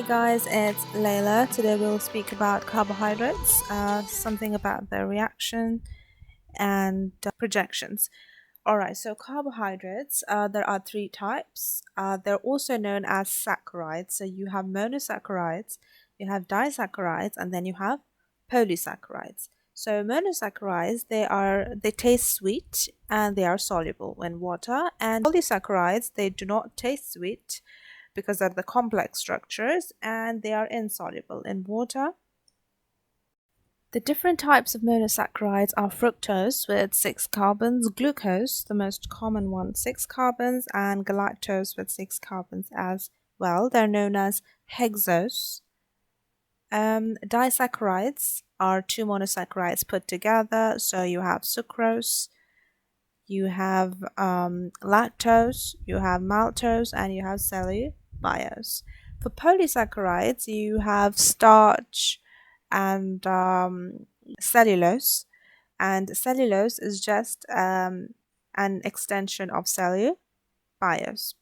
guys, it's Layla. Today we'll speak about carbohydrates, something about their reaction and projections. Alright, so carbohydrates, there are three types. They're also known as saccharides. So you have monosaccharides, you have disaccharides, and then you have polysaccharides. So monosaccharides, they taste sweet and they are soluble in water, and polysaccharides, they do not taste sweet because of the complex structures and they are insoluble in water. The different types of monosaccharides are fructose with 6 carbons, glucose, the most common one, 6 carbons, and galactose with 6 carbons as well. They're known as hexose. Disaccharides are 2 monosaccharides put together, so you have sucrose, you have lactose, you have maltose, and you have cellulose. For polysaccharides, you have starch and cellulose, and cellulose is just an extension of cellulose.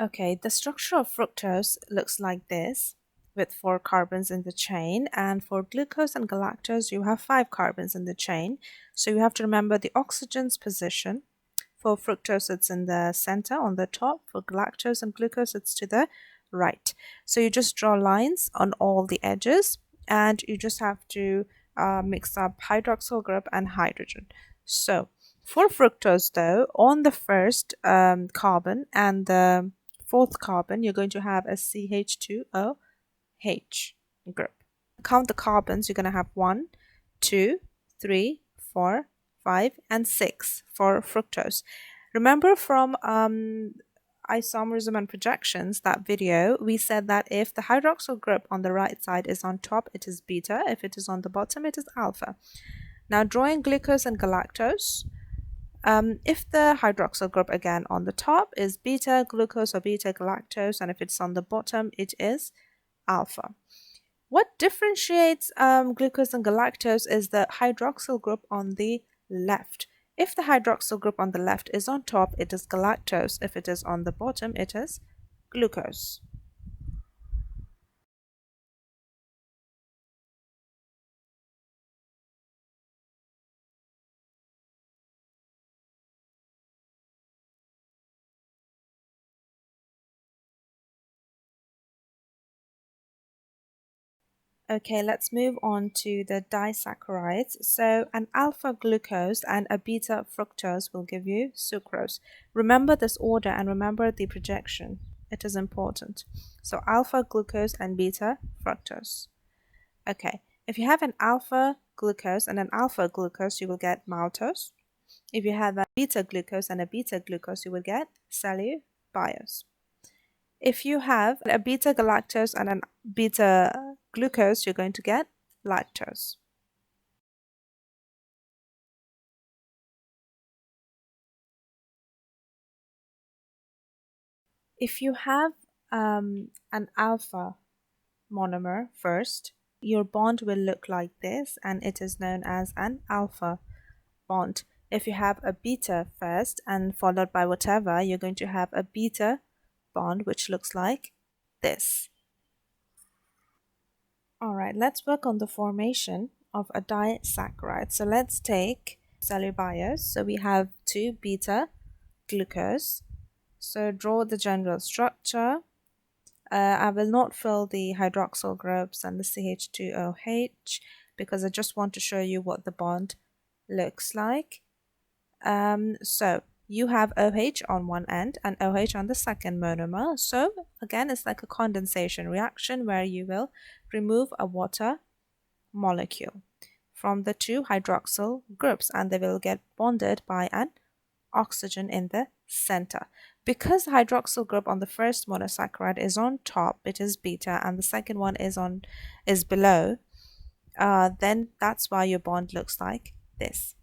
Okay, the structure of fructose looks like this, with 4 carbons in the chain, and for glucose and galactose you have 5 carbons in the chain, so you have to remember the oxygen's position. For fructose it's in the center on the top, for galactose and glucose it's to the right. So you just draw lines on all the edges and you just have to mix up hydroxyl group and hydrogen. So for fructose though, on the first carbon and the fourth carbon you're going to have a CH2O H group. Count the carbons, you're going to have 1, 2, 3, 4, 5, and 6 for fructose. Remember from isomerism and projections, that video, we said that if the hydroxyl group on the right side is on top, it is beta. If it is on the bottom, it is alpha. Now drawing glucose and galactose, if the hydroxyl group again on the top is beta glucose or beta galactose, and if it's on the bottom, it is alpha. What differentiates glucose and galactose is the hydroxyl group on the left. If the hydroxyl group on the left is on top, it is galactose. If it is on the bottom, it is glucose. Okay, let's move on to the disaccharides. So an alpha glucose and a beta fructose will give you sucrose. Remember this order and remember the projection. It is important. So alpha glucose and beta fructose. Okay, if you have an alpha glucose and an alpha glucose, you will get maltose. If you have a beta glucose and a beta glucose, you will get cellulose. If you have a beta galactose and a beta glucose, you're going to get lactose. If you have an alpha monomer first, your bond will look like this and it is known as an alpha bond. If you have a beta first and followed by whatever, you're going to have a beta bond which looks like this. Alright, let's work on the formation of a disaccharide. So let's take cellulose. So we have 2 beta glucose. So draw the general structure. I will not fill the hydroxyl groups and the CH2OH because I just want to show you what the bond looks like. So you have OH on one end and OH on the second monomer. So again, it's like a condensation reaction where you will remove a water molecule from the 2 hydroxyl groups and they will get bonded by an oxygen in the center. Because the hydroxyl group on the first monosaccharide is on top, it is beta, and the second one is below, then that's why your bond looks like this.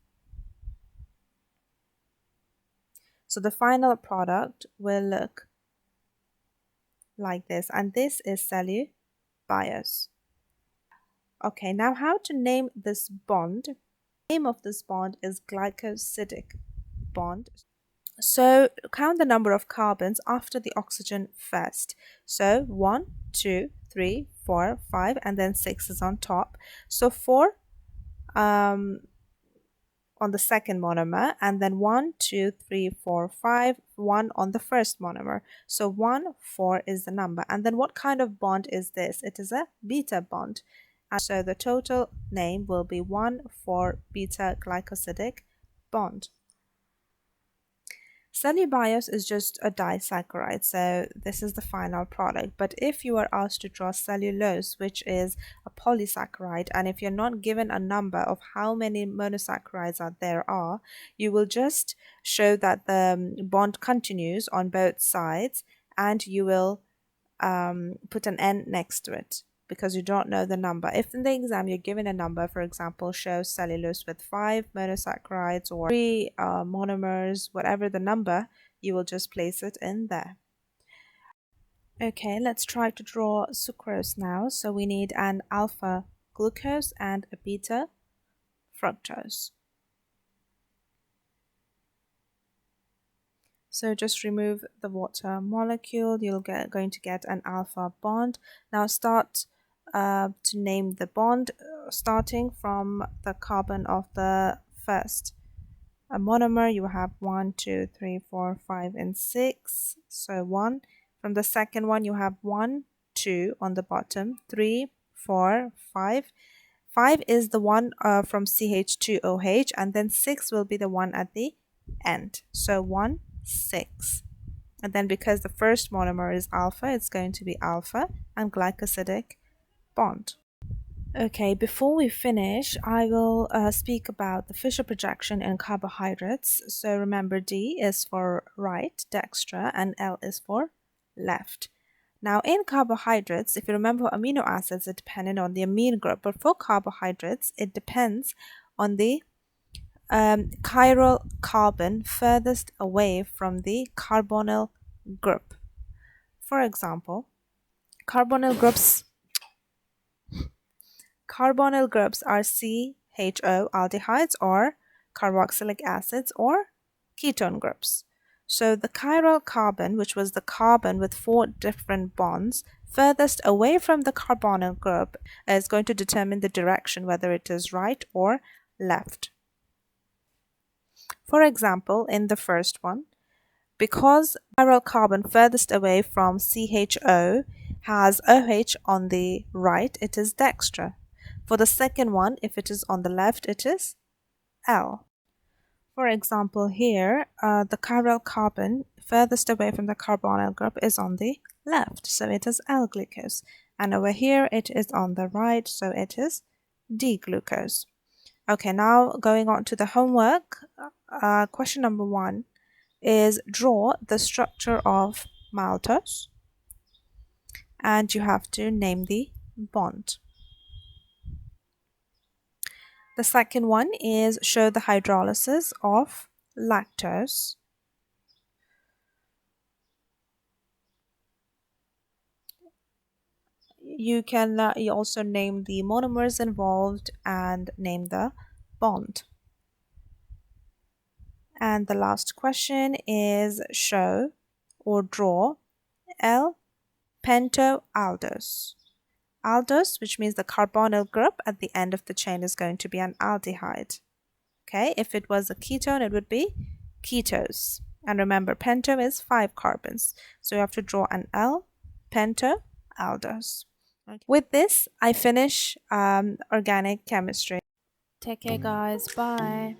So the final product will look like this, and this is cellulose. Okay, now how to name this bond? The name of this bond is glycosidic bond. So count the number of carbons after the oxygen first. So 1, 2, 3, 4, 5, and then 6 is on top. So 4 um, on the second monomer, and then 1, 2, 3, 4, 5, 1 on the first monomer. So 1, 4 is the number. And then what kind of bond is this? It is a beta bond. And so the total name will be 1,4 beta glycosidic bond. Cellubiose is just a disaccharide, so this is the final product. But if you are asked to draw cellulose, which is a polysaccharide, and if you're not given a number of how many monosaccharides there are, you will just show that the bond continues on both sides, and you will put an N next to it because you don't know the number. If in the exam you're given a number, for example, show cellulose with 5 monosaccharides or 3 monomers, whatever the number, you will just place it in there. Okay, let's try to draw sucrose now. So we need an alpha glucose and a beta fructose. So just remove the water molecule, you're going to get an alpha bond. Now start to name the bond, starting from the carbon of the first monomer. You have 1, 2, 3, 4, 5, and 6. So 1. From the second one, you have 1, 2 on the bottom, 3, 4, 5. 5 is the one from CH2OH, and then 6 will be the one at the end. So 1, 6. And then because the first monomer is alpha, it's going to be alpha and glycosidic bond. Okay, before we finish, I will speak about the Fischer projection in carbohydrates. So remember, D is for right, dextra, and L is for left. Now in carbohydrates, if you remember amino acids, it depended on the amine group, but for carbohydrates, it depends on the chiral carbon furthest away from the carbonyl group. For example, carbonyl groups are CHO aldehydes or carboxylic acids or ketone groups. So the chiral carbon, which was the carbon with 4 different bonds, furthest away from the carbonyl group, is going to determine the direction, whether it is right or left. For example, in the first one, because chiral carbon furthest away from CHO has OH on the right, it is dextra. For the second one, if it is on the left, it is L. For example, here, the chiral carbon furthest away from the carbonyl group is on the left, so it is L-glucose. And over here, it is on the right, so it is D-glucose. Okay, now going on to the homework, question number 1 is draw the structure of maltose, and you have to name the bond. The second one is show the hydrolysis of lactose. You can also name the monomers involved and name the bond. And the last question is show or draw L-pentoaldose. Aldose, which means the carbonyl group at the end of the chain is going to be an aldehyde. Okay, if it was a ketone, it would be ketose. And remember, pento is 5 carbons. So you have to draw an L-pentoaldose. Okay. With this, I finish organic chemistry. Take care, guys. Bye.